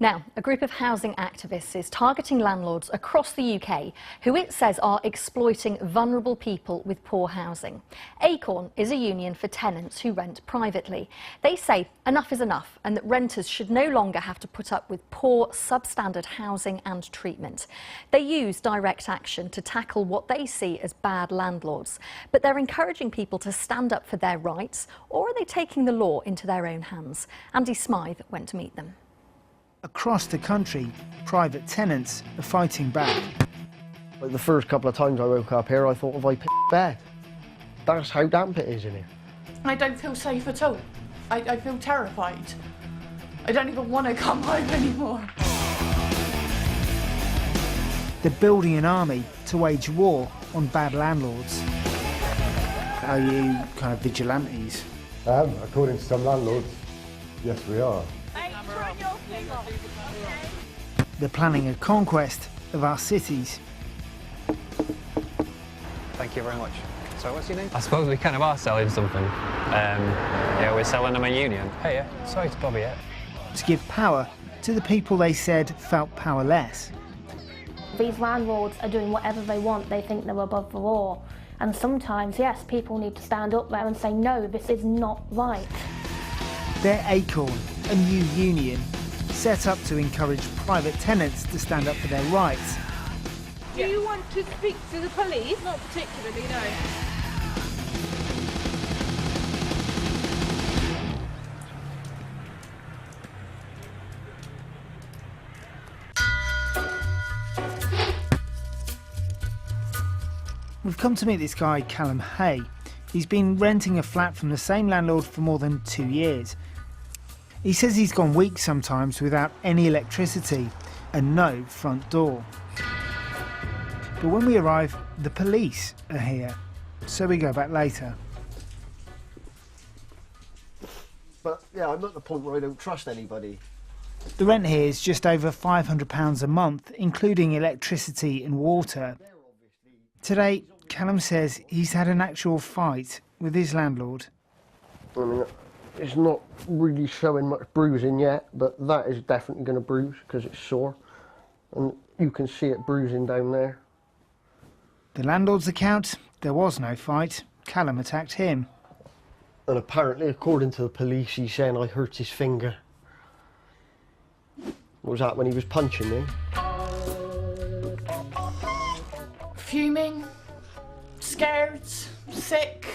Now, a group of housing activists is targeting landlords across the UK who it says are exploiting vulnerable people with poor housing. ACORN is a union for tenants who rent privately. They say enough is enough and that renters should no longer have to put up with poor, substandard housing and treatment. They use direct action to tackle what they see as bad landlords, but they're encouraging people to stand up for their rights, or are they taking the law into their own hands? Andy Smythe went to meet them. Across the country, private tenants are fighting back. Like the first couple of times I woke up here, I thought, have I picked bed? That's how damp it is in here. I don't feel safe at all. I feel terrified. I don't even want to come home anymore. They're building an army to wage war on bad landlords. Are you kind of vigilantes? According to some landlords, yes we are. They're planning a conquest of our cities. Thank you very much. So what's your name? I suppose we kind of are selling something. Yeah, we're selling them a union. Hey, yeah, sorry to bother you. To give power to the people they said felt powerless. These landlords are doing whatever they want. They think they're above the law. And sometimes, yes, people need to stand up there and say, no, this is not right. They're ACORN, a new union, set up to encourage private tenants to stand up for their rights. Do you want to speak to the police? Not particularly, no. We've come to meet this guy, Callum Hay. He's been renting a flat from the same landlord for more than 2 years. He says he's gone weeks sometimes without any electricity and no front door. But when we arrive, the police are here, so we go back later. But yeah, I'm at the point where I don't trust anybody. The rent here is just over £500 a month, including electricity and water. Today, Callum says he's had an actual fight with his landlord. I mean, it's not really showing much bruising yet, but that is definitely going to bruise because it's sore. And you can see it bruising down there. The landlord's account, there was no fight. Callum attacked him. And apparently, according to the police, he's saying I hurt his finger. What was that, when he was punching me? Fuming, scared, sick,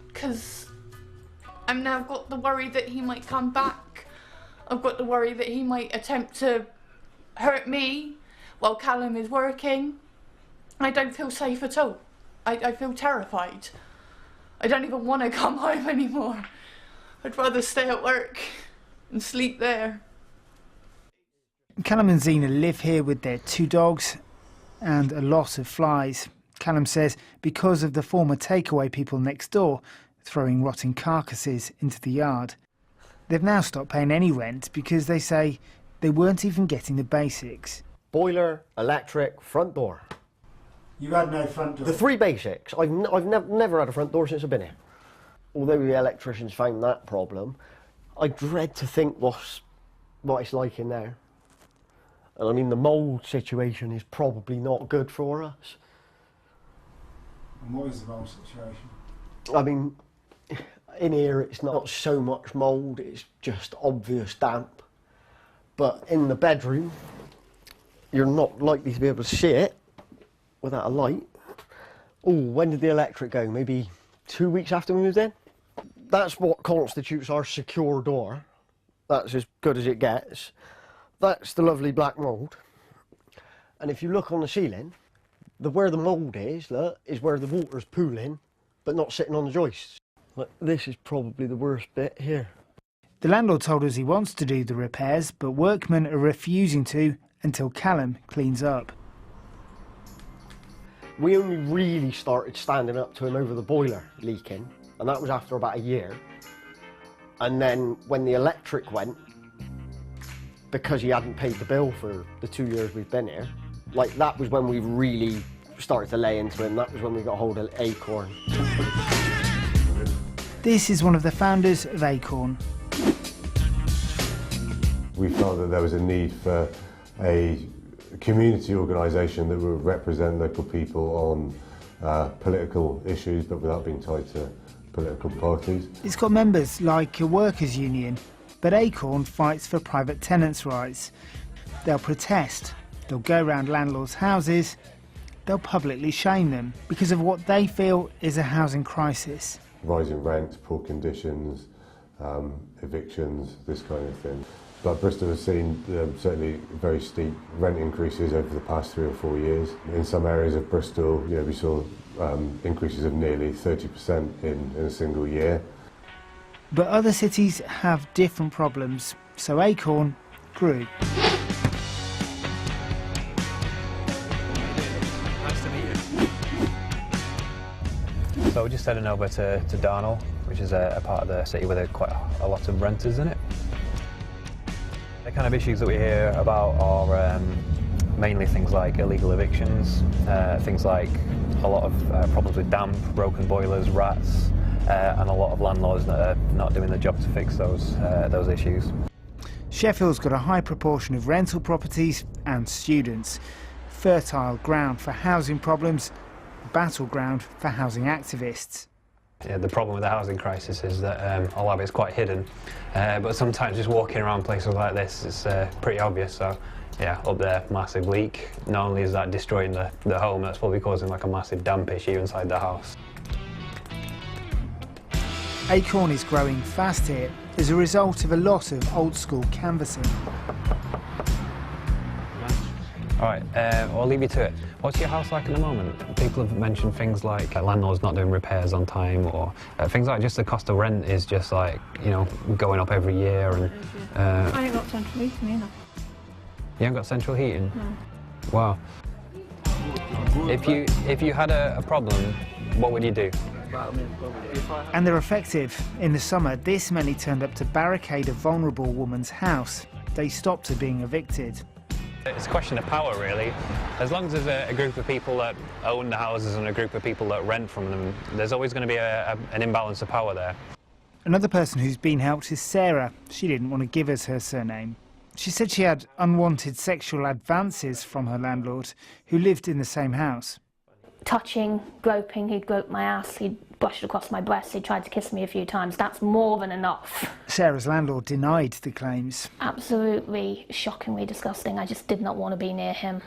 because I've now got the worry that he might come back. I've got the worry that he might attempt to hurt me while Callum is working. I don't feel safe at all. I feel terrified. I don't even want to come home anymore. I'd rather stay at work and sleep there. Callum and Zena live here with their 2 dogs and a lot of flies. Callum says because of the former takeaway people next door throwing rotting carcasses into the yard. They've now stopped paying any rent because they say they weren't even getting the basics. Boiler, electric, front door. You had no front door? The 3 basics. I've never had a front door since I've been here. Although the electricians found that problem, I dread to think what it's like in there. And I mean, the mould situation is probably not good for us. And what is the mould situation? I mean, in here it's not so much mould, it's just obvious damp. But in the bedroom, you're not likely to be able to see it without a light. Oh, when did the electric go? Maybe 2 weeks after we moved in? That's what constitutes our secure door. That's as good as it gets. That's the lovely black mould. And if you look on the ceiling, where the mould is, look, is where the water's pooling, but not sitting on the joists. Look, this is probably the worst bit here. The landlord told us he wants to do the repairs, but workmen are refusing to until Callum cleans up. We only really started standing up to him over the boiler leaking, and that was after about a year. And then when the electric went, because he hadn't paid the bill for the 2 years we've been here, like that was when we really started to lay into him. That was when we got hold of ACORN. This is one of the founders of ACORN. we felt that there was a need for a community organisation that would represent local people on political issues, but without being tied to political parties. It's got members like a workers' union, but ACORN fights for private tenants' rights. They'll protest, they'll go around landlords' houses, they'll publicly shame them because of what they feel is a housing crisis. Rising rents, poor conditions, evictions, this kind of thing. But Bristol has seen certainly very steep rent increases over the past 3 or 4 years. In some areas of Bristol, we saw increases of nearly 30% in a single year. But other cities have different problems, so ACORN grew. So we're just heading over to Darnall, which is a part of the city with quite a lot of renters in it. The kind of issues that we hear about are mainly things like illegal evictions, things like a lot of problems with damp, broken boilers, rats, and a lot of landlords that are not doing the job to fix those issues. Sheffield's got a high proportion of rental properties and students. Fertile ground for housing problems, battleground for housing activists. Yeah, the problem with the housing crisis is that a lot of it's quite hidden, but sometimes just walking around places like this is pretty obvious. So yeah, up there, massive leak. Not only is that destroying the home, that's probably causing like a massive damp issue inside the house. ACORN is growing fast here as a result of a lot of old school canvassing. All right, I'll leave you to it. What's your house like at the moment? People have mentioned things like landlords not doing repairs on time, or things like just the cost of rent is just like, going up every year. And I ain't got central heating either. You haven't got central heating? No. Wow. If you had a problem, what would you do? And they're effective. In the summer, this many turned up to barricade a vulnerable woman's house. They stopped her being evicted. It's a question of power, really. As long as there's a group of people that own the houses and a group of people that rent from them, there's always going to be an imbalance of power there. Another person who's been helped is Sarah. She didn't want to give us her surname. She said she had unwanted sexual advances from her landlord, who lived in the same house. Touching, groping, he'd grope my ass, he'd brushed across my breast, he tried to kiss me a few times. That's more than enough. Sarah's landlord denied the claims. Absolutely shockingly disgusting. I just did not want to be near him.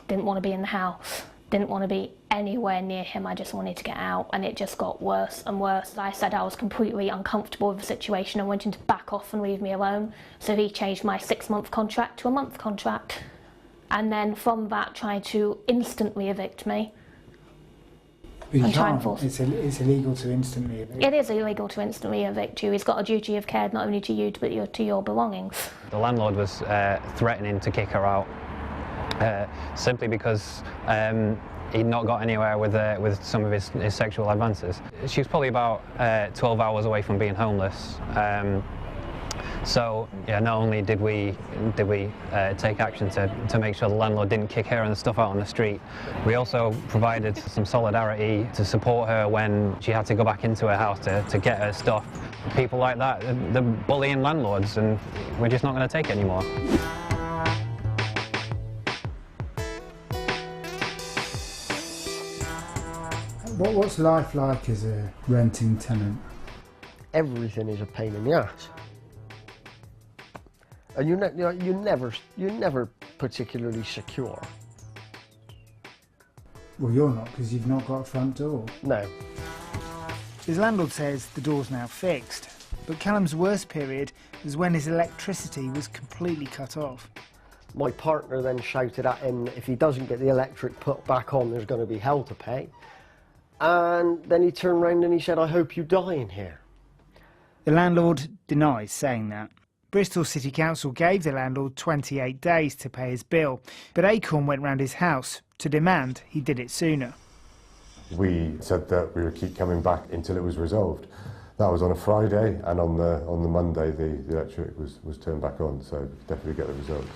Didn't want to be in the house. Didn't want to be anywhere near him. I just wanted to get out, and it just got worse and worse. I said I was completely uncomfortable with the situation and wanted him to back off and leave me alone. So he changed my 6-month contract to a month contract. And then from that tried to instantly evict me. But you can't. It's illegal to instantly evict. It is illegal to instantly evict you. He's got a duty of care not only to you but to your belongings. The landlord was threatening to kick her out simply because he'd not got anywhere with some of his sexual advances. She was probably about 12 hours away from being homeless. So yeah, not only did we take action to make sure the landlord didn't kick her and the stuff out on the street, we also provided some solidarity to support her when she had to go back into her house to get her stuff. People like that, they're bullying landlords, and we're just not going to take it anymore. What's life like as a renting tenant? Everything is a pain in the ass. And you're never particularly secure. Well, you're not, because you've not got a front door. No. His landlord says the door's now fixed, but Callum's worst period was when his electricity was completely cut off. My partner then shouted at him, if he doesn't get the electric put back on, there's going to be hell to pay. And then he turned around and he said, I hope you die in here. The landlord denies saying that. Bristol City Council gave the landlord 28 days to pay his bill, but ACORN went round his house to demand he did it sooner. We said that we would keep coming back until it was resolved. That was on a Friday, and on the Monday the electric was turned back on, so we could definitely get the results.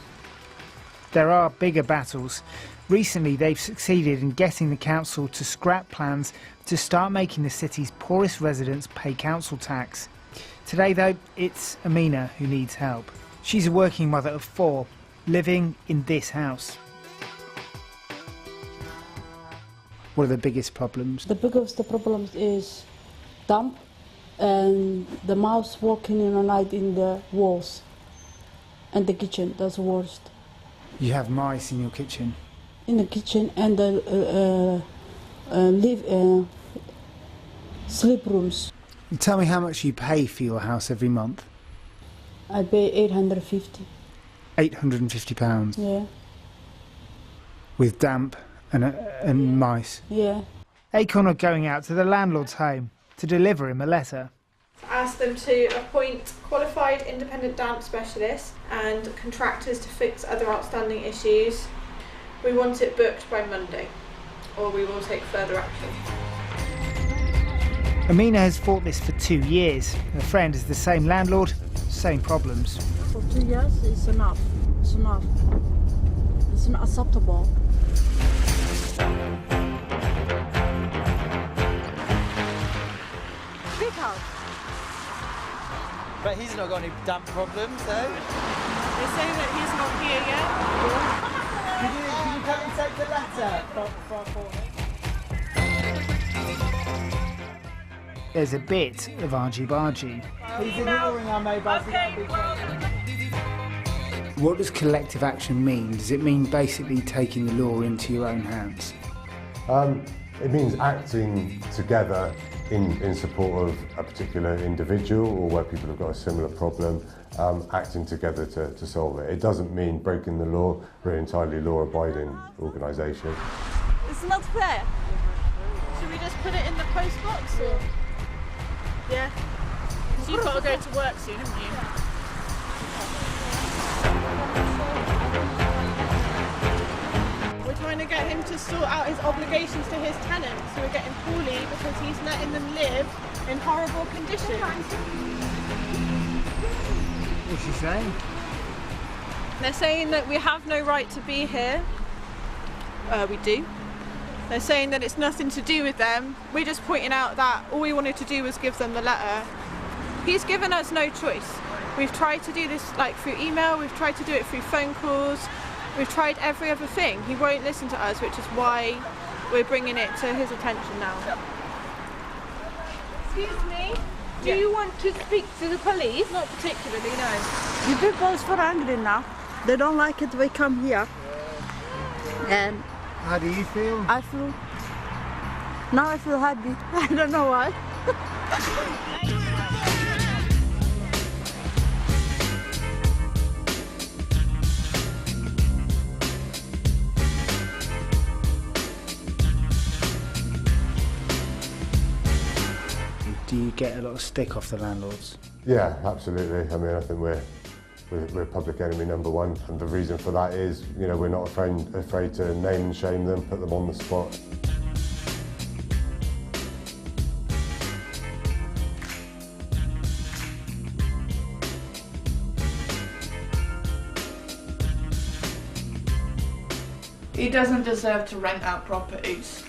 There are bigger battles. Recently they've succeeded in getting the council to scrap plans to start making the city's poorest residents pay council tax. Today though, it's Amina who needs help. She's a working mother of 4, living in this house. What are the biggest problems? The biggest problems is damp and the mouse walking in the night in the walls and the kitchen. That's the worst. You have mice in your kitchen? In the kitchen and the sleep rooms. Tell me how much you pay for your house every month. I pay £850. £850? Yeah. With damp and mice? Yeah. ACORN are going out to the landlord's home to deliver him a letter. Ask them to appoint qualified independent damp specialists and contractors to fix other outstanding issues. We want it booked by Monday, or we will take further action. Amina has fought this for 2 years. Her friend is the same landlord, same problems. For 2 years, it's enough. It's enough. It's not acceptable. Big house. But he's not got any damp problems, though. They say that he's not here yet. Can you come and take the letter for me? There's a bit of argy-bargy. He's ignoring our mobiles. Okay, well... What does collective action mean? Does it mean basically taking the law into your own hands? It means acting together in support of a particular individual or where people have got a similar problem, acting together to solve it. It doesn't mean breaking the law. We're an entirely law-abiding organisation. It's not fair. Should we just put it in the post box or...? Yeah. Because you've got to go to work soon, haven't you? We're trying to get him to sort out his obligations to his tenants who are getting poorly because he's letting them live in horrible conditions. What's she saying? They're saying that we have no right to be here. We do. They're saying that it's nothing to do with them. We're just pointing out that all we wanted to do was give them the letter. He's given us no choice. We've tried to do this through email, we've tried to do it through phone calls, we've tried every other thing. He won't listen to us, which is why we're bringing it to his attention now. Excuse me? Do you want to speak to the police? Not particularly, no. The people is very angry now. They don't like it. They come here. And How do you feel? I feel happy. I don't know why. Do you get a lot of stick off the landlords? Yeah, absolutely. I mean, I think we're public enemy #1, and the reason for that is, you know, we're not afraid to name and shame them, put them on the spot. He doesn't deserve to rent out properties.